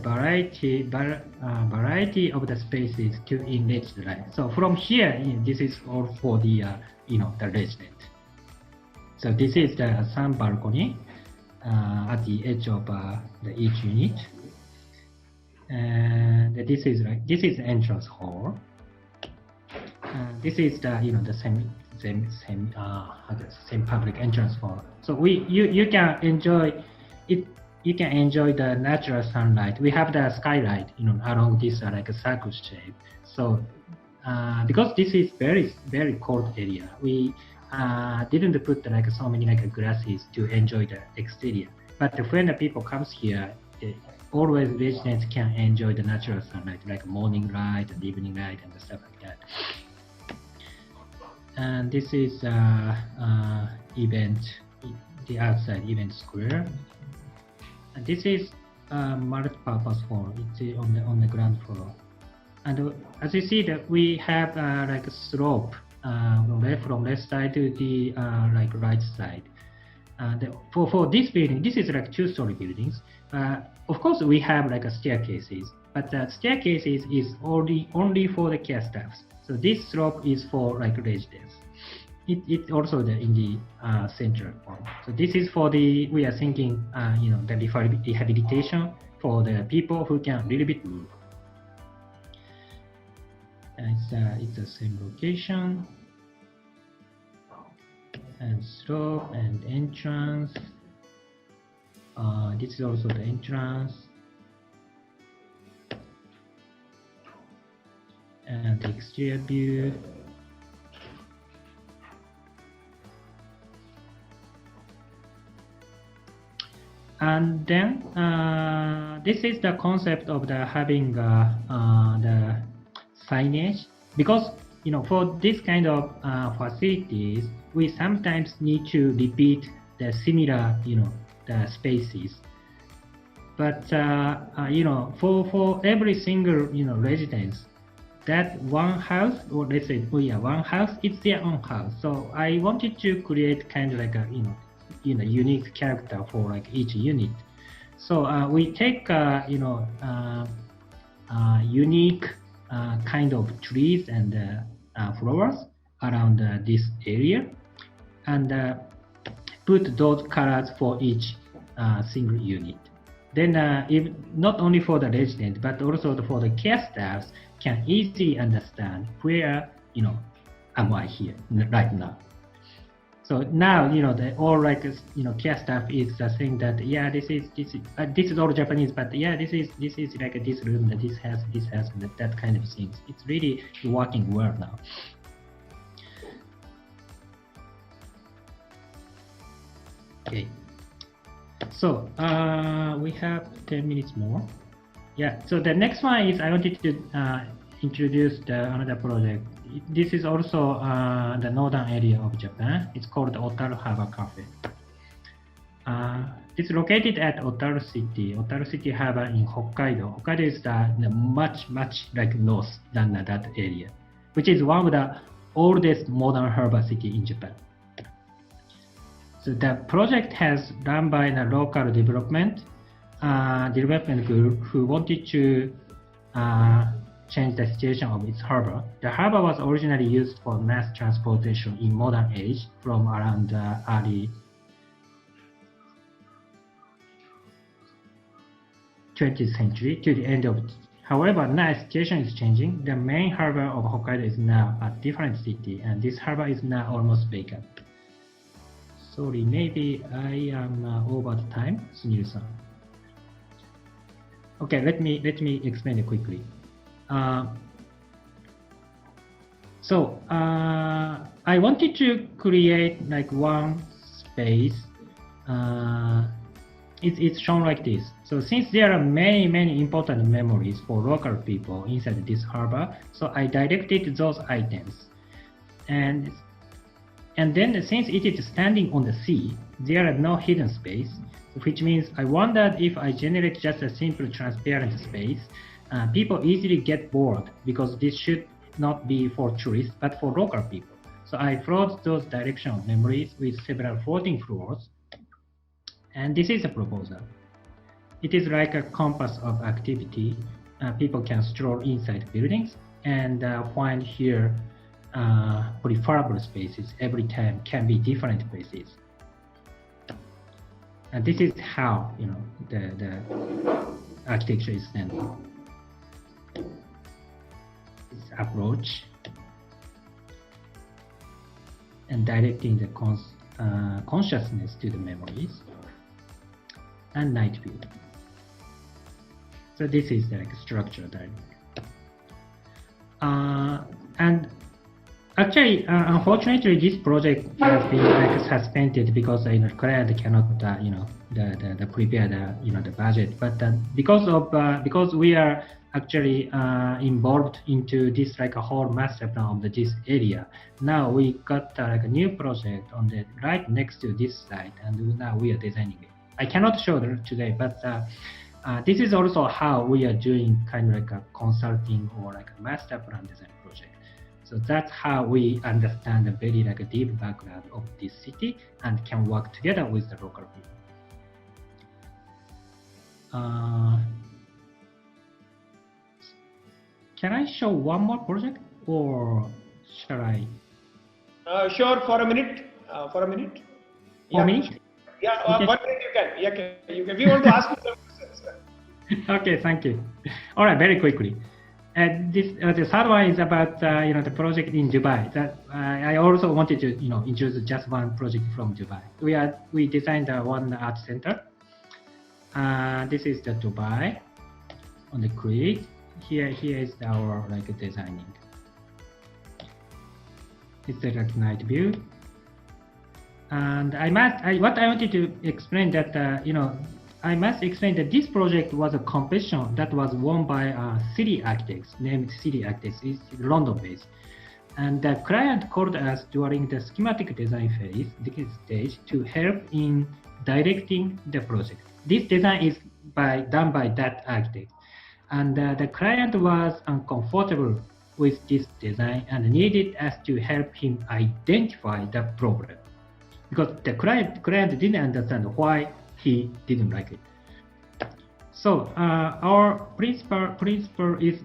variety of the spaces to enrich the light. So from here, this is all for the the resident. So this is the sun balcony at the edge of each unit, and this is the entrance hall. This is the same public entrance hall. So you can enjoy it. You can enjoy the natural sunlight. We have the skylight along this a circle shape. So because this is very cold area, we didn't put so many grasses to enjoy the exterior. But when the people comes here, always residents can enjoy the natural sunlight, like morning light and evening light and stuff like that. And this is the outside event square. And this is multi-purpose hall. It's on the ground floor. And as you see that we have a slope from left side to the right side. For this building, this is 2-story buildings. Of course, we have staircases, but the staircases is only for the care staffs. So this slope is for residents. It's also in the central point. So this is for we are thinking the rehabilitation for the people who can a little bit move. It's the same location, and slope and entrance. This is also the entrance, and exterior view. And then this is the concept of the having the signage, because for this kind of facilities, we sometimes need to repeat the similar the spaces. But for every single residence, that one house, or let's say one house, it's their own house. So I wanted to create kind of like a unique character for like each unit. So we take unique kind of trees and flowers around this area, and put those colors for each single unit. Then if not only for the resident, but also for the care staffs can easily understand where am I here right now. So now the all like care staff is saying that this is all Japanese, but this is like this room, that this has that kind of things. It's really working well now. Okay. So we have 10 minutes more. Yeah. So the next one is I wanted to introduce another project. This is also the northern area of Japan. It's called Otaru Harbor Cafe. It's located at Otaru City Harbor in Hokkaido. Hokkaido is much like north than that area, which is one of the oldest modern harbor city in Japan. So the project has run by the local development group who wanted to change the situation of its harbor. The harbor was originally used for mass transportation in modern age from around the early 20th century to the end of it. However, now the situation is changing. The main harbor of Hokkaido is now a different city, and this harbor is now almost vacant. Sorry, maybe I am over the time, Sunil-san. Okay, let me explain it quickly. So I wanted to create like one space. It's shown like this. So since there are many important memories for local people inside this harbor, so I directed those items. And then since it is standing on the sea, there are no hidden space, which means I wondered if I generate just a simple transparent space, people easily get bored because this should not be for tourists, but for local people. So I froze those directional memories with several floating floors. And this is a proposal. It is like a compass of activity. People can stroll inside buildings and find here preferable spaces every time can be different places. And this is how the architecture is done. This approach and directing the consciousness to the memories and night view. So this is the structure there. And actually, unfortunately, this project has been suspended because client cannot prepare the budget. But because we are actually involved into this like a whole master plan of this area, now we got like a new project on the right next to this site, and now we are designing it. I cannot show it today, but this is also how we are doing kind of like a consulting or like a master plan design project. So that's how we understand the very like a deep background of this city and can work together with the local people. Can I show one more project, or shall I? Sure, for a minute. For a minute. For a minute? Yeah, okay. 1 minute you can. Yeah, you can. We want to ask you some questions. Okay, thank you. All right, very quickly. The third one is about the project in Dubai. That I also wanted to introduce just one project from Dubai. We designed one art center. This is the Dubai on the create. here is our designing. It's a night view. And what I wanted to explain that, I must explain that this project was a competition that was won by City Architects, named City Architects. It's London-based. And the client called us during the schematic design phase, this stage, to help in directing the project. This design is done by that architect. And the client was uncomfortable with this design and needed us to help him identify the problem. Because the client didn't understand why he didn't like it. So our principle is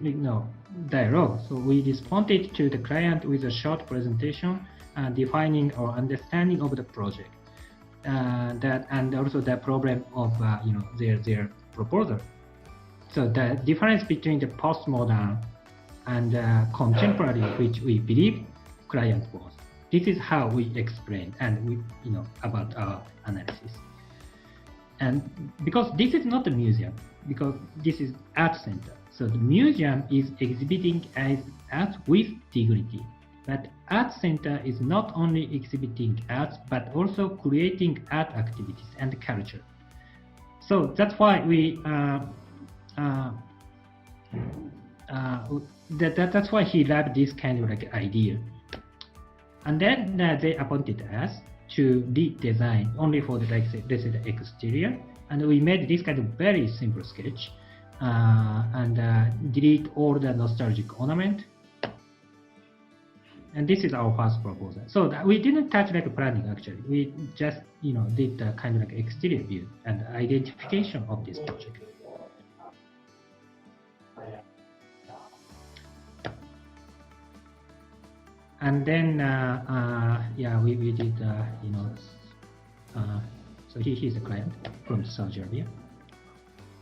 dialogue. So we responded to the client with a short presentation defining our understanding of the project, and also the problem of their proposal. So the difference between the postmodern and contemporary, which we believe client was. This is how we explain and we about our analysis. And because this is not a museum, because this is art center. So the museum is exhibiting as art with dignity. But art center is not only exhibiting art, but also creating art activities and culture. So that's why we that's why he loved this kind of idea. And then they appointed us to redesign only for the the exterior, and we made this kind of very simple sketch and delete all the nostalgic ornament. And this is our first proposal. So we didn't touch planning actually. We just did the kind of exterior view and identification of this project. And then we did so he's a client from Saudi Arabia.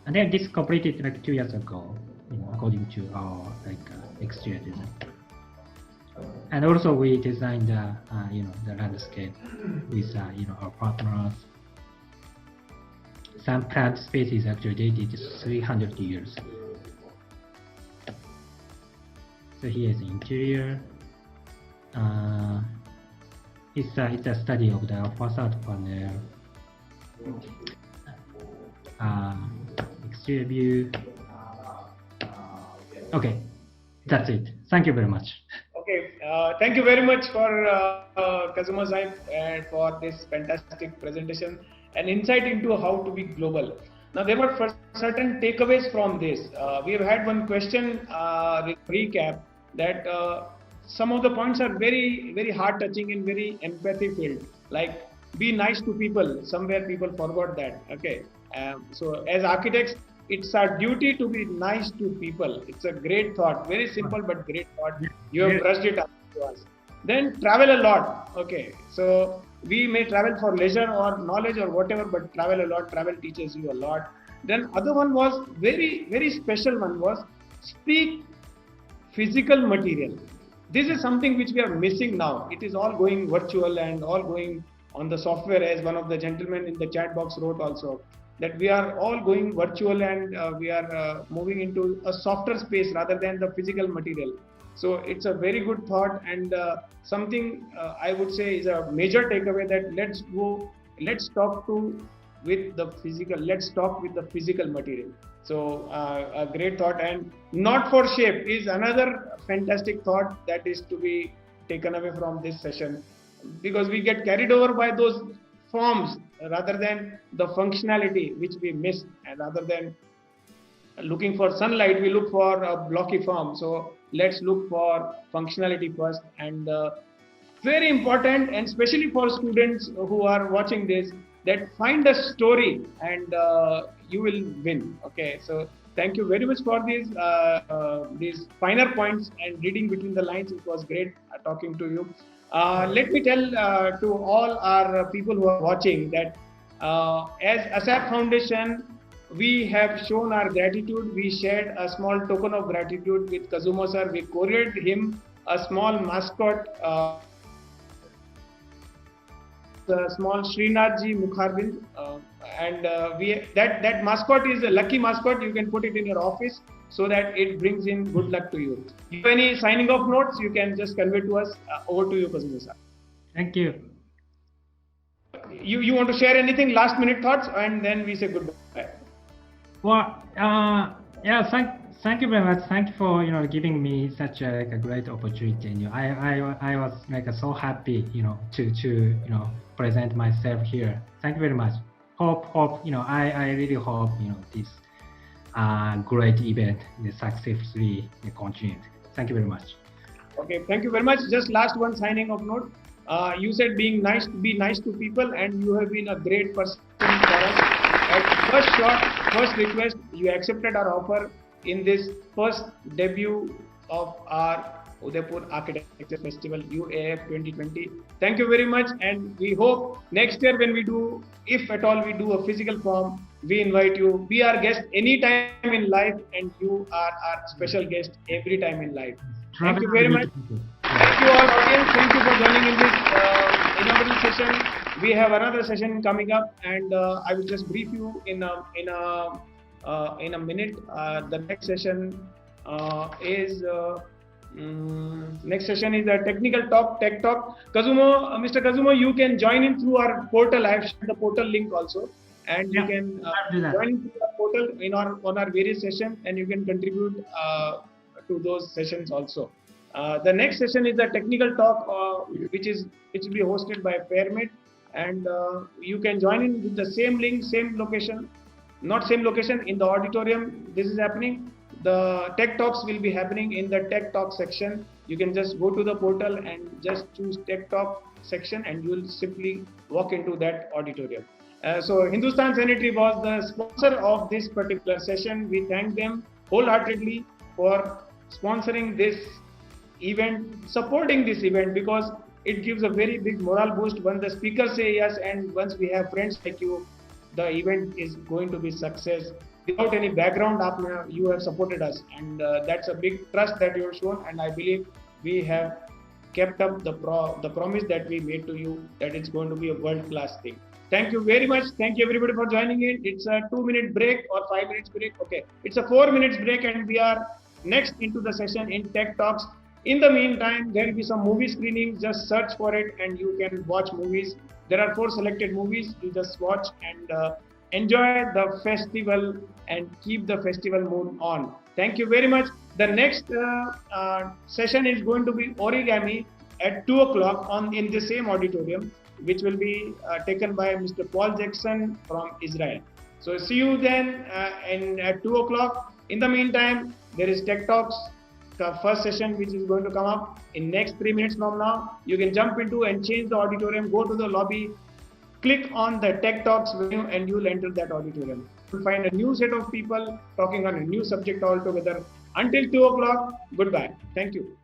And then this completed 2 years ago, according to our exterior design. And also we designed the landscape with our partners. Some plant species actually dated 300 years. So here is the interior. It's a study of the facade panel, exterior view. Okay, that's it. Thank you very much. Okay, thank you very much for Kazuma-san and for this fantastic presentation and insight into how to be global. Now there were certain takeaways from this. We have had one question recap that some of the points are very, very heart-touching and very empathy-filled. Like, be nice to people. Somewhere people forgot that. Okay. So as architects, it's our duty to be nice to people. It's a great thought. Very simple but great thought. You have brushed it up to us. Then travel a lot. Okay. So we may travel for leisure or knowledge or whatever, but travel a lot. Travel teaches you a lot. Then other one was very, very special one was speak physical material. This is something which we are missing now. It is all going virtual and all going on the software, as one of the gentlemen in the chat box wrote also, that we are all going virtual and we are moving into a softer space rather than the physical material. So it's a very good thought and something I would say is a major takeaway, that let's talk with the physical material. So a great thought, and not for shape is another fantastic thought that is to be taken away from this session, because we get carried over by those forms rather than the functionality which we miss, and rather than looking for sunlight we look for a blocky form. So let's look for functionality first, and very important, and especially for students who are watching this, that find a story and you will win. Okay, so thank you very much for these finer points and reading between the lines. It was great talking to you. Let me tell to all our people who are watching that as ASAP Foundation, we have shown our gratitude. We shared a small token of gratitude with Kazuma sir. We couriered him a small mascot small Srinathji Mukharbind, and that mascot is a lucky mascot. You can put it in your office so that it brings in good luck to you. If you have any signing off notes, you can just convey to us. Over to you, Kazuma sir. Thank you. You want to share anything, last minute thoughts, and then we say goodbye. Well, yeah, thank you very much. Thank you for giving me such a great opportunity. I was so happy to present myself here. Thank you very much. Hope I really hope this great event is successfully continued. Thank you very much. Okay, thank you very much. Just last one signing off note. You said be nice to people, and you have been a great person for us. At first request, you accepted our offer in this first debut of our Udaipur Architecture Festival UAF 2020. Thank you very much, and we hope next year when we do, if at all we do a physical form, we invite you. Be our guest anytime in life, and you are our special guest every time in life. Thank you very much. Thank you all, audience. Thank you for joining in this inaugural session. We have another session coming up, and I will just brief you in a minute. The next session is a technical talk, tech talk. Kazuma, Mr. Kazuma, you can join in through our portal. I have shared the portal link also, and you can join in through our portal on our various sessions, and you can contribute to those sessions also. The next session is the technical talk, which will be hosted by Fairmate, and you can join in with the same link, same location, not same location, in the auditorium. This is happening. The tech talks will be happening in the tech talk section. You can just go to the portal and just choose tech talk section, and you will simply walk into that auditorium. So Hindustan Sanitary was the sponsor of this particular session. We thank them wholeheartedly for sponsoring this event, supporting this event, because it gives a very big moral boost when the speakers say yes, and once we have friends like you, the event is going to be success. Without any background, you have supported us, and that's a big trust that you have shown, and I believe we have kept up the promise that we made to you, that it's going to be a world-class thing. Thank you very much. Thank you everybody for joining in. It's a 2-minute break or 5 minutes break. Okay, it's a 4 minutes break, and we are next into the session in Tech Talks. In the meantime, there will be some movie screenings. Just search for it and you can watch movies. There are 4 selected movies. You just watch and enjoy the festival and keep the festival mood on. Thank you very much. The next session is going to be origami at 2 o'clock in the same auditorium, which will be taken by Mr. Paul Jackson from Israel. So see you then at 2 o'clock. In the meantime, there is Tech Talks, the first session, which is going to come up in next 3 minutes from now. You can jump into and change the auditorium, go to the lobby, click on the Tech Talks menu, and you will enter that auditorium. You'll find a new set of people talking on a new subject altogether. Until 2 o'clock, goodbye. Thank you.